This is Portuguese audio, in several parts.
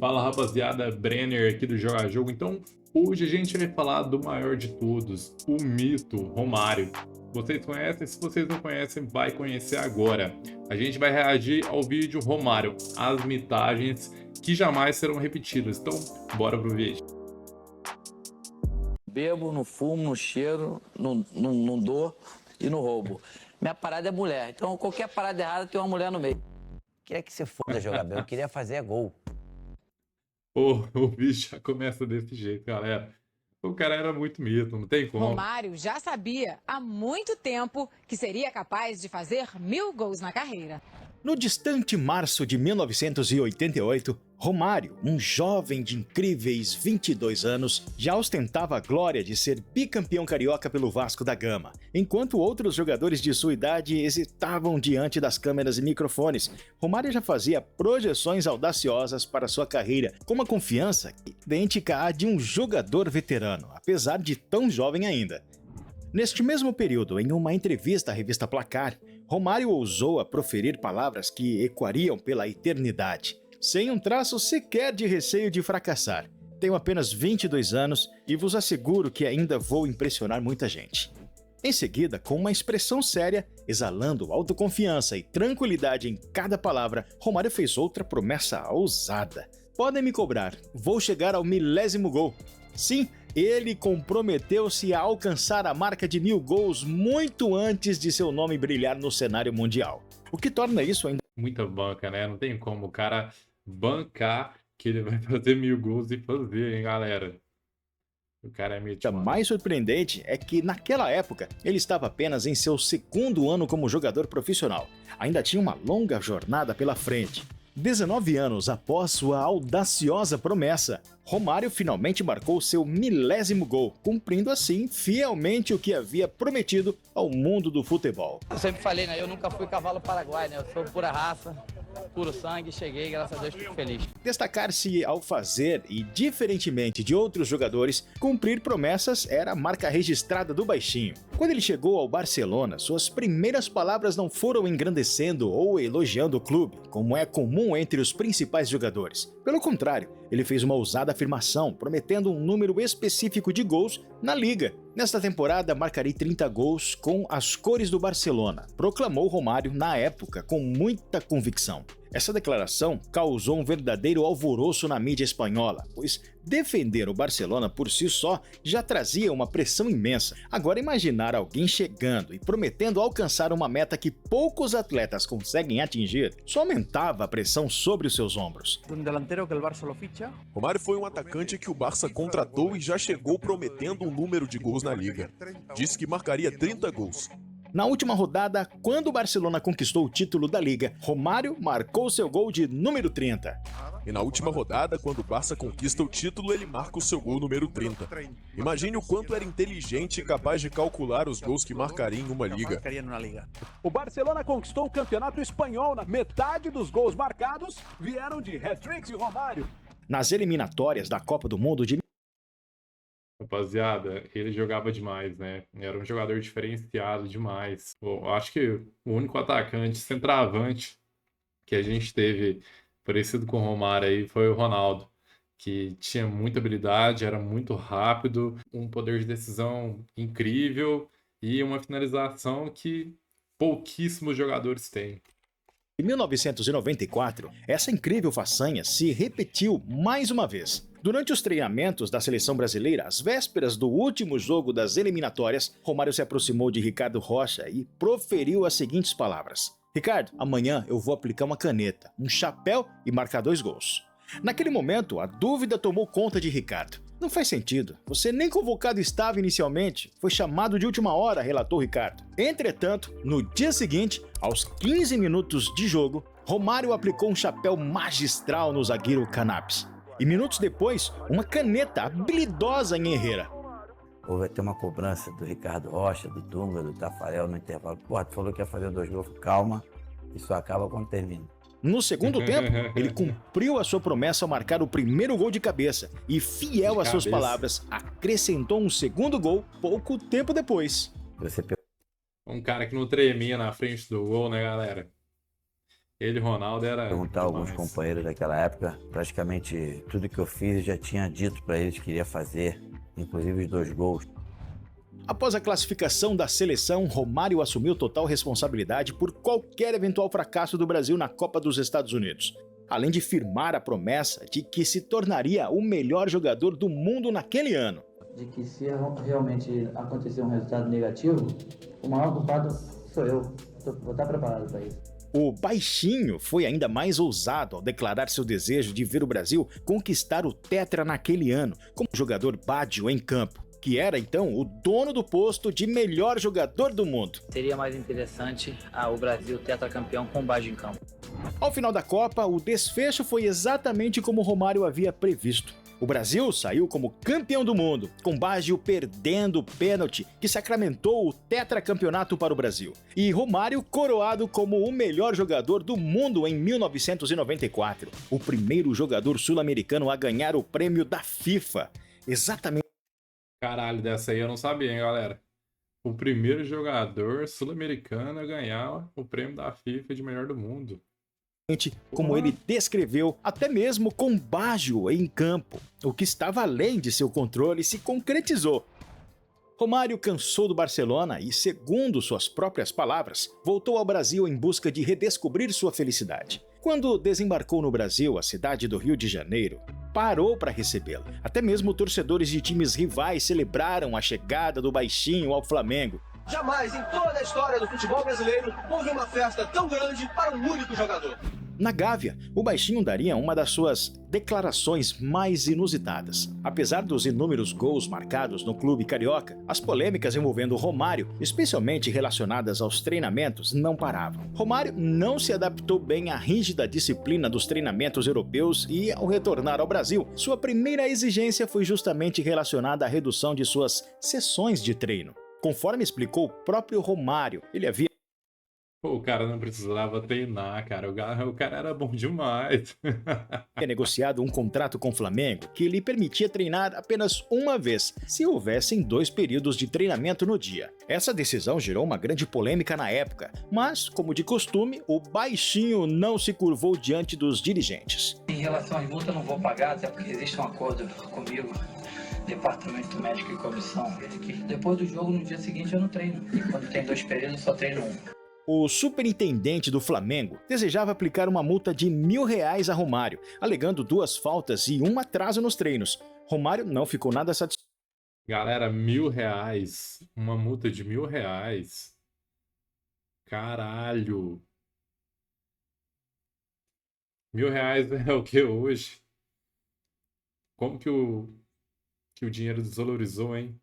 Fala rapaziada, Brenner aqui do Joga Jogo. Então, hoje a gente vai falar do maior de todos, o mito Romário. Vocês conhecem? Se vocês não conhecem, vai conhecer agora. A gente vai reagir ao vídeo Romário, as mitagens que jamais serão repetidas. Então, bora pro vídeo. Bebo, não fumo, não cheiro, não dou e não roubo. Minha parada é mulher, então qualquer parada errada tem uma mulher no meio. Queria que você foda jogar bem, eu queria fazer gol. O vídeo já começa desse jeito, galera. O cara era muito mito, não tem como. Romário já sabia há muito tempo que seria capaz de fazer 1000 gols na carreira. No distante março de 1988, Romário, um jovem de incríveis 22 anos, já ostentava a glória de ser bicampeão carioca pelo Vasco da Gama, enquanto outros jogadores de sua idade hesitavam diante das câmeras e microfones. Romário já fazia projeções audaciosas para sua carreira, com uma confiança idêntica à de um jogador veterano, apesar de tão jovem ainda. Neste mesmo período, em uma entrevista à revista Placar, Romário ousou a proferir palavras que ecoariam pela eternidade, sem um traço sequer de receio de fracassar. Tenho apenas 22 anos e vos asseguro que ainda vou impressionar muita gente. Em seguida, com uma expressão séria, exalando autoconfiança e tranquilidade em cada palavra, Romário fez outra promessa ousada. Podem me cobrar, vou chegar ao 1000º gol. Sim, ele comprometeu-se a alcançar a marca de 1000 gols muito antes de seu nome brilhar no cenário mundial. O que torna isso ainda Muita banca, né? Não tem como o cara bancar que ele vai fazer 1000 gols e fazer, hein, galera? O cara é mito. mais surpreendente é que, naquela época, ele estava apenas em seu segundo ano como jogador profissional. Ainda tinha uma longa jornada pela frente. 19 anos após sua audaciosa promessa, Romário finalmente marcou seu 1000º gol, cumprindo assim fielmente o que havia prometido ao mundo do futebol. Eu sempre falei, né? Eu nunca fui cavalo paraguai, né? Eu sou pura raça, puro sangue, cheguei, graças a Deus, fico feliz. Destacar-se ao fazer e, diferentemente de outros jogadores, cumprir promessas era a marca registrada do baixinho. Quando ele chegou ao Barcelona, suas primeiras palavras não foram engrandecendo ou elogiando o clube, como é comum entre os principais jogadores. Pelo contrário, ele fez uma ousada afirmação, prometendo um número específico de gols na Liga. Nesta temporada, marcarei 30 gols com as cores do Barcelona, proclamou Romário na época com muita convicção. Essa declaração causou um verdadeiro alvoroço na mídia espanhola, pois defender o Barcelona por si só já trazia uma pressão imensa. Agora imaginar alguém chegando e prometendo alcançar uma meta que poucos atletas conseguem atingir, só aumentava a pressão sobre os seus ombros. Romário foi um atacante que o Barça contratou e já chegou prometendo um número de gols na Liga. Disse que marcaria 30 gols. Na última rodada, quando o Barcelona conquistou o título da Liga, Romário marcou seu gol de número 30. E na última rodada, quando o Barça conquista o título, ele marca o seu gol número 30. Imagine o quanto era inteligente e capaz de calcular os gols que marcaria em uma liga. O Barcelona conquistou o campeonato espanhol. Metade dos gols marcados vieram de hat-tricks de Romário. Nas eliminatórias da Copa do Mundo de Rapaziada, ele jogava demais, né? Era um jogador diferenciado demais. Eu acho que o único atacante, centroavante que a gente teve parecido com o Romário aí foi o Ronaldo, que tinha muita habilidade, era muito rápido, um poder de decisão incrível e uma finalização que pouquíssimos jogadores têm. Em 1994, essa incrível façanha se repetiu mais uma vez. Durante os treinamentos da seleção brasileira, às vésperas do último jogo das eliminatórias, Romário se aproximou de Ricardo Rocha e proferiu as seguintes palavras: Ricardo, amanhã eu vou aplicar uma caneta, um chapéu e marcar 2 gols. Naquele momento, a dúvida tomou conta de Ricardo. Não faz sentido, você nem convocado estava inicialmente, foi chamado de última hora, relatou Ricardo. Entretanto, no dia seguinte, aos 15 minutos de jogo, Romário aplicou um chapéu magistral no zagueiro Canapes. E minutos depois, uma caneta habilidosa em Herrera. Houve até uma cobrança do Ricardo Rocha, do Dunga, do Tafarel no intervalo. Pô, tu falou que ia fazer 2 gols, calma, isso acaba quando termina. No segundo tempo, ele cumpriu a sua promessa ao marcar o primeiro gol de cabeça e, fiel às suas palavras, acrescentou um segundo gol pouco tempo depois. Um cara que não tremia na frente do gol, né, galera? Ele, Ronaldo, era Perguntar a alguns demais. companheiros daquela época, praticamente tudo que eu fiz eu já tinha dito para eles que queria fazer, inclusive os 2 gols. Após a classificação da seleção, Romário assumiu total responsabilidade por qualquer eventual fracasso do Brasil na Copa dos Estados Unidos, além de firmar a promessa de que se tornaria o melhor jogador do mundo naquele ano. De que se realmente acontecer um resultado negativo, o maior culpado sou eu. Vou estar preparado para isso. O baixinho foi ainda mais ousado ao declarar seu desejo de ver o Brasil conquistar o Tetra naquele ano, como jogador Baggio em campo, que era então o dono do posto de melhor jogador do mundo. Seria mais interessante o Brasil tetracampeão com o Baggio em campo. Ao final da Copa, o desfecho foi exatamente como Romário havia previsto. O Brasil saiu como campeão do mundo, com Baggio perdendo o pênalti que sacramentou o tetracampeonato para o Brasil. E Romário coroado como o melhor jogador do mundo em 1994, o primeiro jogador sul-americano a ganhar o prêmio da FIFA. Exatamente. Caralho, dessa aí eu não sabia, hein, galera. O primeiro jogador sul-americano a ganhar o prêmio da FIFA de melhor do mundo. Como ele descreveu, até mesmo com Baggio em campo. O que estava além de seu controle se concretizou. Romário cansou do Barcelona e, segundo suas próprias palavras, voltou ao Brasil em busca de redescobrir sua felicidade. Quando desembarcou no Brasil, a cidade do Rio de Janeiro parou para recebê-lo. Até mesmo torcedores de times rivais celebraram a chegada do baixinho ao Flamengo. Jamais em toda a história do futebol brasileiro houve uma festa tão grande para um único jogador. Na Gávea, o baixinho daria uma das suas declarações mais inusitadas. Apesar dos inúmeros gols marcados no clube carioca, as polêmicas envolvendo Romário, especialmente relacionadas aos treinamentos, não paravam. Romário não se adaptou bem à rígida disciplina dos treinamentos europeus e, ao retornar ao Brasil, sua primeira exigência foi justamente relacionada à redução de suas sessões de treino. Conforme explicou o próprio Romário, ele havia Pô, o cara não precisava treinar, cara. O cara era bom demais. negociado um contrato com o Flamengo que lhe permitia treinar apenas uma vez, se houvessem 2 períodos de treinamento no dia. Essa decisão gerou uma grande polêmica na época, mas, como de costume, o baixinho não se curvou diante dos dirigentes. Em relação às multas, eu não vou pagar, até porque existe um acordo comigo, departamento médico e comissão. Que depois do jogo, no dia seguinte, eu não treino. E quando tem 2 períodos, eu só treino um. O superintendente do Flamengo desejava aplicar uma multa de R$1.000 a Romário, alegando 2 faltas e um atraso nos treinos. Romário não ficou nada satisfeito. Galera, R$1.000. Uma multa de R$1.000. Caralho. R$1.000 é o que hoje? Como que o dinheiro desvalorizou, hein?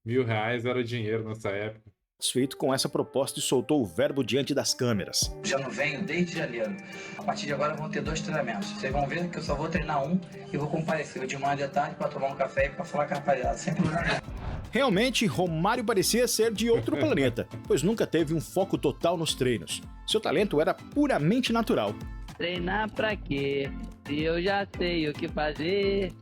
R$1.000 era dinheiro nessa época. Feito com essa proposta e soltou o verbo diante das câmeras. Já não venho desde janeiro. A partir de agora vão ter 2 treinamentos. Vocês vão ver que eu só vou treinar um e vou comparecer de manhã e de tarde para tomar um café e para falar com a rapaziada. Sempre Realmente, Romário parecia ser de outro planeta, pois nunca teve um foco total nos treinos. Seu talento era puramente natural. Treinar pra quê? Se eu já sei o que fazer.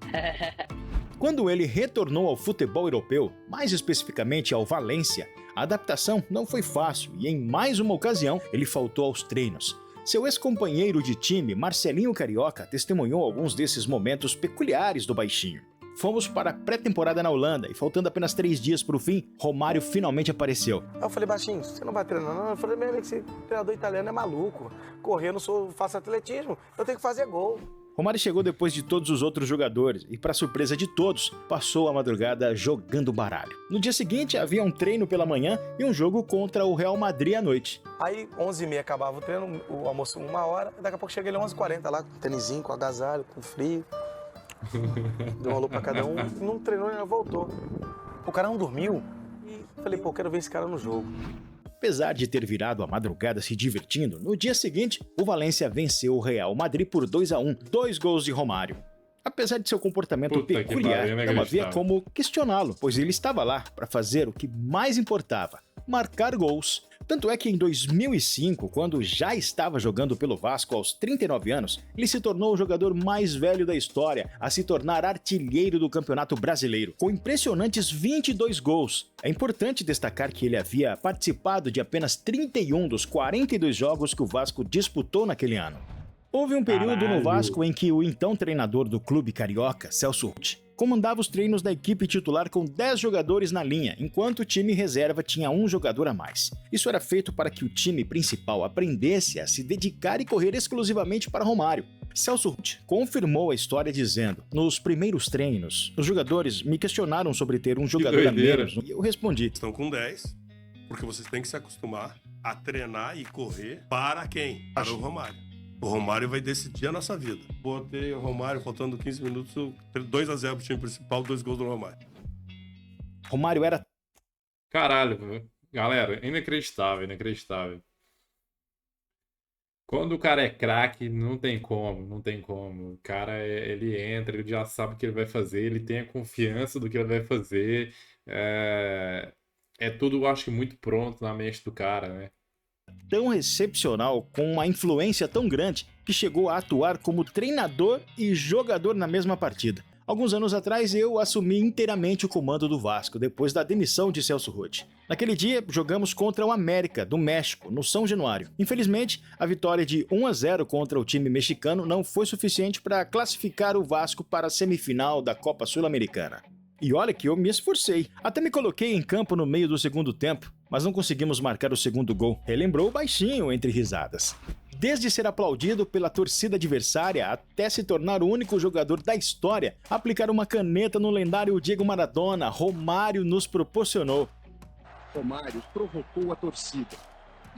Quando ele retornou ao futebol europeu, mais especificamente ao Valência, a adaptação não foi fácil e, em mais uma ocasião, ele faltou aos treinos. Seu ex-companheiro de time, Marcelinho Carioca, testemunhou alguns desses momentos peculiares do baixinho. Fomos para a pré-temporada na Holanda e, faltando apenas 3 dias para o fim, Romário finalmente apareceu. Eu falei, baixinho, você não vai treinar não? Eu falei, meu amigo, esse treinador italiano é maluco. Correr, eu não faço atletismo, eu tenho que fazer gol. Romário chegou depois de todos os outros jogadores e, para surpresa de todos, passou a madrugada jogando baralho. No dia seguinte, havia um treino pela manhã e um jogo contra o Real Madrid à noite. Aí, 11h30 acabava o treino, o almoço 1h, e daqui a pouco cheguei ali 11h40 lá, com tênisinho, com agasalho, com frio. Deu uma lupa pra cada um, não treinou e voltou. O cara não dormiu e falei, pô, quero ver esse cara no jogo. Apesar de ter virado a madrugada se divertindo, no dia seguinte, o Valência venceu o Real Madrid por 2-1, 2 gols de Romário. Apesar de seu comportamento peculiar, não havia como questioná-lo, pois ele estava lá para fazer o que mais importava, marcar gols. Tanto é que em 2005, quando já estava jogando pelo Vasco aos 39 anos, ele se tornou o jogador mais velho da história a se tornar artilheiro do Campeonato Brasileiro, com impressionantes 22 gols. É importante destacar que ele havia participado de apenas 31 dos 42 jogos que o Vasco disputou naquele ano. Houve um período no Vasco em que o então treinador do clube carioca, Celso Ruth, comandava os treinos da equipe titular com 10 jogadores na linha, enquanto o time reserva tinha um jogador a mais. Isso era feito para que o time principal aprendesse a se dedicar e correr exclusivamente para Romário. Celso Ruth confirmou a história dizendo: nos primeiros treinos, os jogadores me questionaram sobre ter um jogador a menos e eu respondi: estão com 10, porque vocês têm que se acostumar a treinar e correr para quem? Para o Romário. O Romário vai decidir a nossa vida. Botei o Romário, faltando 15 minutos, 2-0 pro time principal, 2 gols do Romário. Romário era... Caralho, galera, inacreditável, inacreditável. Quando o cara é craque, não tem como, não tem como. O cara, ele entra, ele já sabe o que ele vai fazer, ele tem a confiança do que ele vai fazer. É tudo, eu acho que muito pronto na mente do cara, né? Tão excepcional, com uma influência tão grande, que chegou a atuar como treinador e jogador na mesma partida. Alguns anos atrás, eu assumi inteiramente o comando do Vasco, depois da demissão de Celso Ruth. Naquele dia, jogamos contra o América, do México, no São Januário. Infelizmente, a vitória de 1-0 contra o time mexicano não foi suficiente para classificar o Vasco para a semifinal da Copa Sul-Americana. E olha que eu me esforcei. Até me coloquei em campo no meio do segundo tempo, mas não conseguimos marcar o segundo gol. Relembrou baixinho entre risadas. Desde ser aplaudido pela torcida adversária até se tornar o único jogador da história a aplicar uma caneta no lendário Diego Maradona, Romário nos proporcionou. Romário provocou a torcida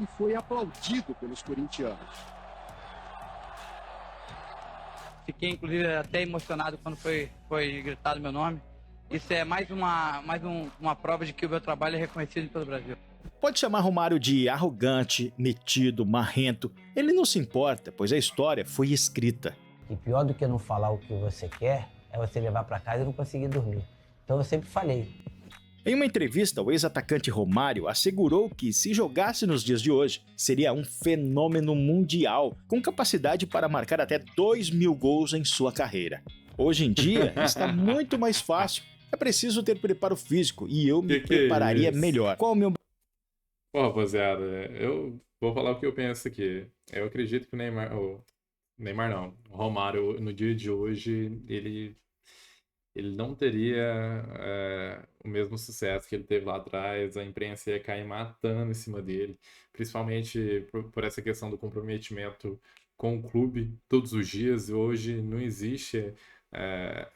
e foi aplaudido pelos corintianos. Fiquei, inclusive, até emocionado quando foi gritado meu nome. Isso é mais uma prova de que o meu trabalho é reconhecido em todo o Brasil. Pode chamar Romário de arrogante, metido, marrento. Ele não se importa, pois a história foi escrita. E pior do que não falar o que você quer, é você levar para casa e não conseguir dormir. Então eu sempre falei. Em uma entrevista, o ex-atacante Romário assegurou que, se jogasse nos dias de hoje, seria um fenômeno mundial, com capacidade para marcar até 2.000 gols em sua carreira. Hoje em dia, está muito mais fácil. É preciso ter preparo físico e eu me prepararia melhor. Qual o meu... Pô, rapaziada, eu vou falar o que eu penso aqui. Eu acredito que o Romário, no dia de hoje, ele não teria o mesmo sucesso que ele teve lá atrás. A imprensa ia cair matando em cima dele, principalmente por essa questão do comprometimento com o clube todos os dias. Hoje não existe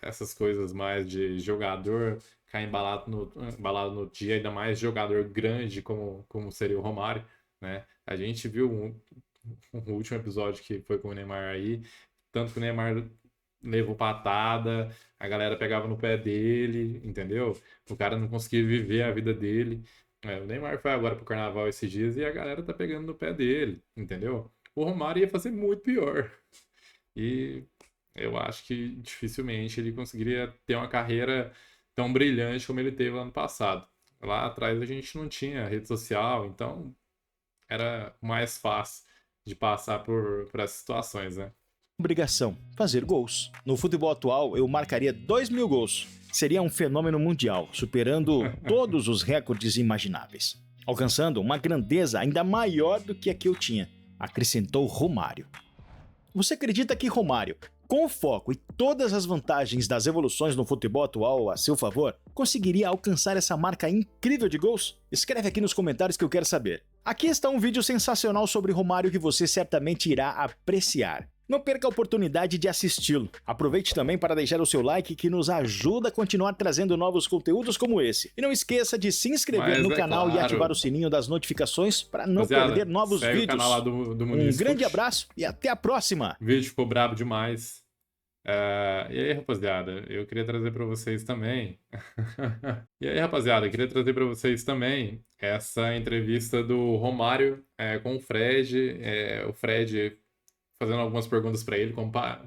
essas coisas mais de jogador ficar embalado no dia, ainda mais jogador grande como seria o Romário, né? A gente viu um último episódio que foi com o Neymar aí, tanto que o Neymar levou patada, a galera pegava no pé dele, entendeu? O cara não conseguia viver a vida dele. O Neymar foi agora pro Carnaval esses dias e a galera tá pegando no pé dele, entendeu? O Romário ia fazer muito pior. E eu acho que dificilmente ele conseguiria ter uma carreira tão brilhante como ele teve lá no passado. Lá atrás a gente não tinha rede social, então era mais fácil de passar por essas situações, né? Obrigação, fazer gols. No futebol atual, eu marcaria 2.000 gols. Seria um fenômeno mundial, superando todos os recordes imagináveis. Alcançando uma grandeza ainda maior do que a que eu tinha, acrescentou Romário. Você acredita que Romário, com o foco e todas as vantagens das evoluções no futebol atual a seu favor, conseguiria alcançar essa marca incrível de gols? Escreve aqui nos comentários que eu quero saber. Aqui está um vídeo sensacional sobre Romário que você certamente irá apreciar. Não perca a oportunidade de assisti-lo. Aproveite também para deixar o seu like que nos ajuda a continuar trazendo novos conteúdos como esse. E não esqueça de se inscrever no canal e ativar o sininho das notificações para não perder novos vídeos. O canal lá do Um grande abraço e até a próxima! O vídeo ficou brabo demais. E aí, rapaziada, eu queria trazer para vocês também. Essa entrevista do Romário com o Fred. O Fred fazendo algumas perguntas para ele,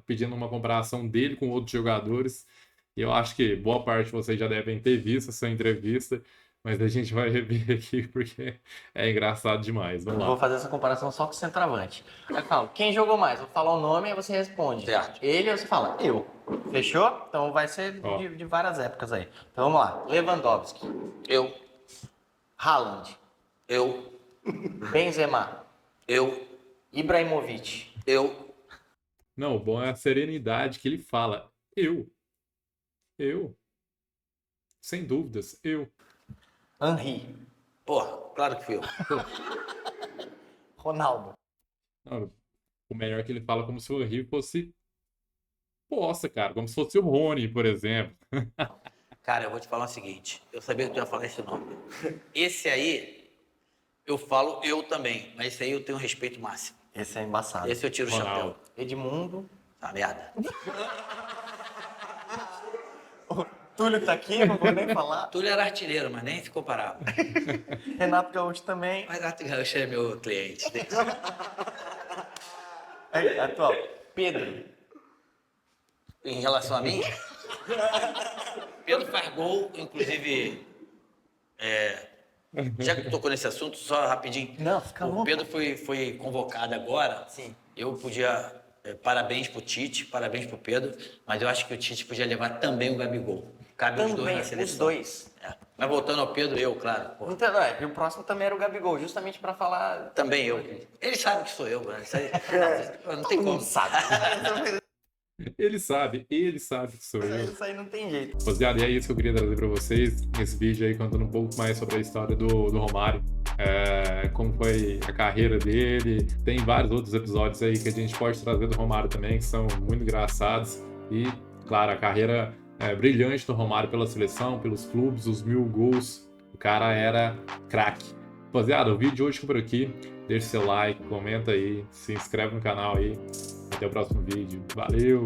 pedindo uma comparação dele com outros jogadores. E eu acho que boa parte de vocês já devem ter visto essa entrevista, mas a gente vai rever aqui porque é engraçado demais. Vamos Vou lá. fazer essa comparação só com o centroavante. Eu falo, quem jogou mais? Vou falar o nome e você responde. Certo. Ele, você fala, eu. Fechou? Então vai ser Ó. de várias épocas aí. Então vamos lá. Lewandowski. Eu, Haaland. eu, Benzema. eu, Ibrahimovic. eu. Não, o bom é a serenidade que ele fala. Eu. Sem dúvidas, eu. Henry. Porra, claro que fui eu. Ronaldo. Não, o melhor é que ele fala como se o Henry fosse. Poça, cara, como se fosse o Rony, por exemplo. Cara, eu vou te falar o seguinte. Eu sabia que tu ia falar esse nome. Esse aí, eu falo eu também. Mas esse aí eu tenho um respeito máximo. Esse é embaçado. Esse eu tiro o chapéu. Ronaldo. Edmundo. Tá merda. Túlio tá aqui, não vou nem falar. Túlio era artilheiro, mas nem se comparava. Renato Gaúcho também. Mas Renato Gaúcho é meu cliente. Aí, atual. Pedro. Em relação a mim, Pedro faz gol, inclusive, já que tu tocou nesse assunto, só rapidinho. Não, fica O louco. Pedro foi convocado agora. Sim. Eu podia, parabéns pro Tite, parabéns pro Pedro, mas eu acho que o Tite podia levar também o Gabigol. Cabe os dois Também, na os seleção. dois. É. Mas voltando ao Pedro, eu, claro. Pô, Então, e o próximo também era o Gabigol, justamente pra falar. também eu. Ele sabe que sou eu, né? Isso aí, não tem como. Sabe? Ele sabe que sou eu. Isso aí não tem jeito. Rapaziada, e é isso que eu queria trazer pra vocês nesse vídeo aí, contando um pouco mais sobre a história do Romário, como foi a carreira dele. Tem vários outros episódios aí que a gente pode trazer do Romário também, que são muito engraçados. E, claro, a carreira brilhante do Romário pela seleção, pelos clubes, os 1000 gols. O cara era craque. Rapaziada, o vídeo de hoje fica por aqui. Deixe seu like, comenta aí, se inscreve no canal aí. Até o próximo vídeo. Valeu!